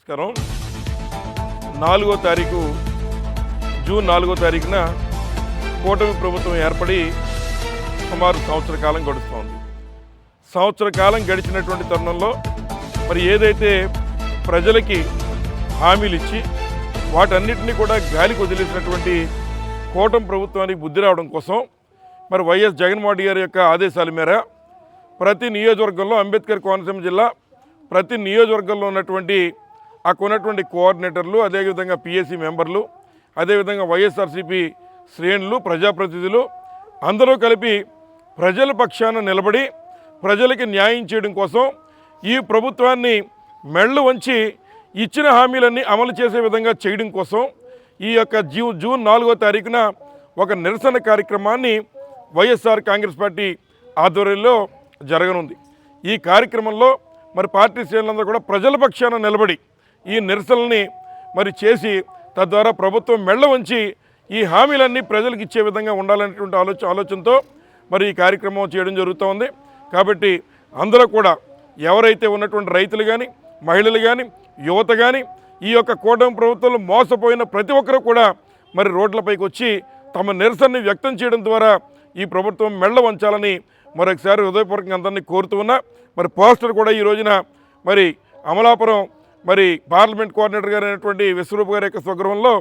నమస్కారం. 4వ తారీఖు జూన్ 4వ తారీఖున కూటమి ప్రభుత్వం ఏర్పడి సుమారు సంవత్సర కాలం గడుస్తోంది. సంవత్సర కాలం గడిచినటువంటి తరుణంలో మరి ఏదైతే ప్రజలకి హామీలు ఇచ్చి వాటన్నిటినీ కూడా గాలికి వదిలేసినటువంటి కూటమి ప్రభుత్వానికి బుద్ధి రావడం కోసం మరి వైఎస్ జగన్మోహన్ రెడ్డి గారి యొక్క ఆదేశాల మేర ప్రతి నియోజకవర్గంలో అంబేద్కర్ కోనసీమ జిల్లా ప్రతి నియోజకవర్గంలో ఉన్నటువంటి ఉన్నటువంటి కోఆర్డినేటర్లు, అదేవిధంగా పిఎస్సి మెంబర్లు, అదేవిధంగా వైఎస్ఆర్సీపీ శ్రేణులు, ప్రజాప్రతినిధులు అందరూ కలిపి ప్రజల పక్షాన నిలబడి ప్రజలకి న్యాయం చేయడం కోసం ఈ ప్రభుత్వాన్ని మెళ్ళు వంచి ఇచ్చిన హామీలన్నీ అమలు చేసే విధంగా చేయడం కోసం ఈ యొక్క జూన్ 4వ తారీఖున ఒక నిరసన కార్యక్రమాన్ని వైఎస్ఆర్ కాంగ్రెస్ పార్టీ ఆధ్వర్యంలో జరగనుంది. ఈ కార్యక్రమంలో మరి పార్టీ శ్రేణులందరూ కూడా ప్రజల పక్షాన నిలబడి ఈ నిరసనల్ని మరి చేసి తద్వారా ప్రభుత్వం మెళ్ళ వంచి ఈ హామీలన్నీ ప్రజలకు ఇచ్చే విధంగా ఉండాలనేటువంటి ఆలోచనతో మరి ఈ కార్యక్రమం చేయడం జరుగుతోంది. కాబట్టి అందరూ కూడా ఎవరైతే ఉన్నటువంటి రైతులు కానీ, మహిళలు కానీ, యువత కానీ ఈ యొక్క కూటమి ప్రభుత్వంలో మోసపోయిన ప్రతి ఒక్కరూ కూడా మరి రోడ్లపైకి వచ్చి తమ నిరసనని వ్యక్తం చేయడం ద్వారా ఈ ప్రభుత్వం మెళ్ళ వంచాలని మరొకసారి హృదయపూర్వకంగా అందరినీ కోరుతూ ఉన్నా. మరి పోస్టర్ కూడా ఈ రోజున మరి అమలాపురం మరి పార్లమెంట్ కోఆర్డినేటర్ గారు అయినటువంటి విశ్వరూప్ గారి యొక్క స్వగృహంలో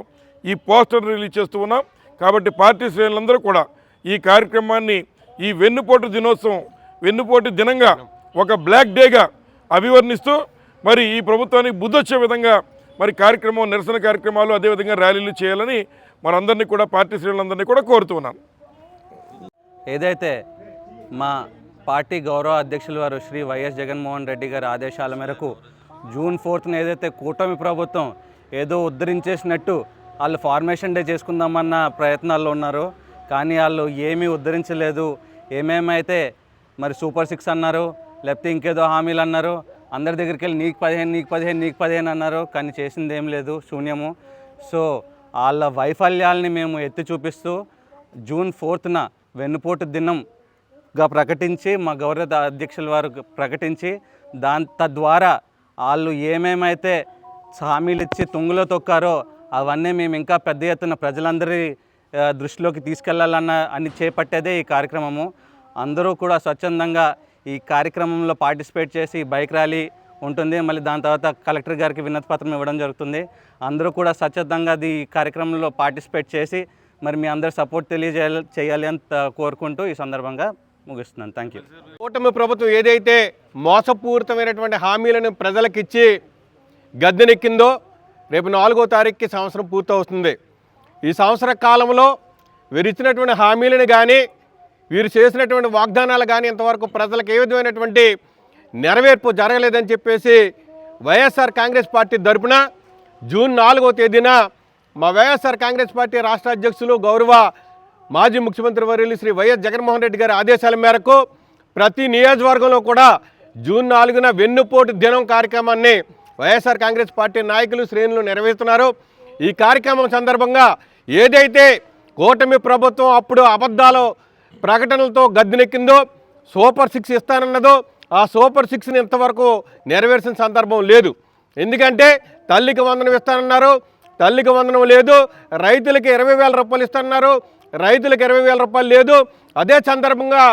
ఈ పోస్టర్ రిలీజ్ చేస్తూ ఉన్నాం. కాబట్టి పార్టీ శ్రేణులందరూ కూడా ఈ కార్యక్రమాన్ని ఈ వెన్నుపోటు దినోత్సవం, వెన్నుపోటు దినంగా ఒక బ్లాక్ డేగా అభివర్ణిస్తూ మరి ఈ ప్రభుత్వానికి బుద్ధొచ్చే విధంగా మరి కార్యక్రమం, నిరసన కార్యక్రమాలు, అదేవిధంగా ర్యాలీలు చేయాలని మనందరినీ కూడా పార్టీ శ్రేణులందరినీ కూడా కోరుతూ ఉన్నాను. ఏదైతే మా పార్టీ గౌరవ అధ్యక్షులు వారు శ్రీ వైఎస్ జగన్మోహన్ రెడ్డి గారి ఆదేశాల మేరకు జూన్ 4న ఏదైతే కూటమి ప్రభుత్వం ఏదో ఉద్ధరించేసినట్టు వాళ్ళు ఫార్మేషన్ డే చేసుకుందామన్న ప్రయత్నాల్లో ఉన్నారు. కానీ వాళ్ళు ఏమీ ఉద్ధరించలేదు. ఏమేమైతే మరి సూపర్ 6 అన్నారు, లేకపోతే ఇంకేదో హామీలు అన్నారు, అందరి దగ్గరికి వెళ్ళి నీకు 15 అన్నారు. కానీ చేసింది ఏం లేదు, శూన్యము. సో వాళ్ళ వైఫల్యాల్ని మేము ఎత్తి చూపిస్తూ జూన్ 4న వెన్నుపోటు దినంగా ప్రకటించి మా గౌరవ అధ్యక్షుల వారు ప్రకటించి తద్వారా వాళ్ళు ఏమేమైతే హామీలు ఇచ్చి తుంగులో తొక్కారో అవన్నీ మేము ఇంకా పెద్ద ఎత్తున ప్రజలందరి దృష్టిలోకి తీసుకెళ్లాలని చేపట్టేదే ఈ కార్యక్రమము. అందరూ కూడా స్వచ్ఛందంగా ఈ కార్యక్రమంలో పార్టిసిపేట్ చేసి బైక్ ర్యాలీ ఉంటుంది. మళ్ళీ దాని తర్వాత కలెక్టర్ గారికి వినతి పత్రం ఇవ్వడం జరుగుతుంది. అందరూ కూడా స్వచ్ఛందంగా ఈ కార్యక్రమంలో పార్టిసిపేట్ చేసి మరి మీ అందరూ సపోర్ట్ చేయాలి అని కోరుకుంటూ ఈ సందర్భంగా ముగిస్తున్నాను. Thank you. కూటమి ప్రభుత్వం ఏదైతే మోసపూరితమైనటువంటి హామీలను ప్రజలకు ఇచ్చి గద్దెనెక్కిందో రేపు 4వ తారీఖుకి సంవత్సరం పూర్తవుతుంది. ఈ సంవత్సర కాలంలో వీరు ఇచ్చినటువంటి హామీలను కానీ, వీరు చేసినటువంటి వాగ్దానాలు కానీ ఇంతవరకు ప్రజలకు ఏ విధమైనటువంటి నెరవేర్పు జరగలేదని చెప్పేసి వైఎస్ఆర్ కాంగ్రెస్ పార్టీ తరపున జూన్ 4వ తేదీన మా వైఎస్ఆర్ కాంగ్రెస్ పార్టీ రాష్ట్ర అధ్యక్షులు గౌరవ మాజీ ముఖ్యమంత్రి వర్యులు శ్రీ వైఎస్ జగన్మోహన్ రెడ్డి గారి ఆదేశాల మేరకు ప్రతి నియోజకవర్గంలో కూడా జూన్ 4న వెన్నుపోటు దినం కార్యక్రమాన్ని వైఎస్ఆర్ కాంగ్రెస్ పార్టీ నాయకులు, శ్రేణులు నిర్వహిస్తున్నారు. ఈ కార్యక్రమం సందర్భంగా ఏదైతే కూటమి ప్రభుత్వం అప్పుడు అబద్ధాలు ప్రకటనలతో గద్దెనెక్కిందో, సూపర్ 6 ఇస్తానన్నదో ఆ సూపర్ 6ని ఇంతవరకు నెరవేర్చిన సందర్భం లేదు. ఎందుకంటే తల్లికి వందనం ఇస్తానన్నారు, తల్లికి వందనం లేదు. రైతులకి 20,000 రూపాయలు ఇస్తానన్నారు, రైతులకు 20,000 రూపాయలు లేదు. అదే సందర్భంగా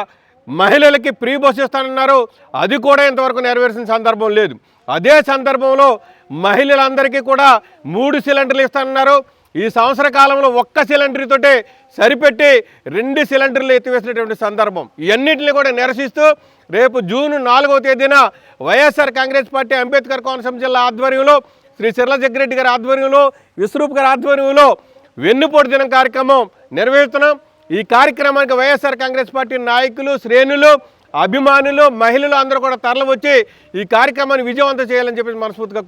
మహిళలకి ఫ్రీ బస్ ఇస్తానన్నారు, అది కూడా ఇంతవరకు నెరవేర్చిన సందర్భం లేదు. అదే సందర్భంలో మహిళలందరికీ కూడా 3 సిలిండర్లు ఇస్తానన్నారు. ఈ సంవత్సర కాలంలో 1 సిలిండర్తోటే సరిపెట్టి 2 సిలిండర్లు ఎత్తివేసినటువంటి సందర్భం. ఇవన్నింటినీ కూడా నిరసిస్తూ రేపు జూన్ 4వ తేదీన వైఎస్ఆర్ కాంగ్రెస్ పార్టీ అంబేద్కర్ కోనసీమ జిల్లా ఆధ్వర్యంలో, శ్రీ సిర్ల జగ్గిరెడ్డి గారి ఆధ్వర్యంలో, విశ్వరూప్ గారి ఆధ్వర్యంలో వెన్నుపోటు దినం కార్యక్రమం నిర్వహిస్తున్నాం. ఈ కార్యక్రమానికి వైఎస్ఆర్ కాంగ్రెస్ పార్టీ నాయకులు, శ్రేణులు, అభిమానులు, మహిళలు అందరూ కూడా తరలి వచ్చి ఈ కార్యక్రమాన్ని విజయవంతం చేయాలని చెప్పి మనస్ఫూర్తిగా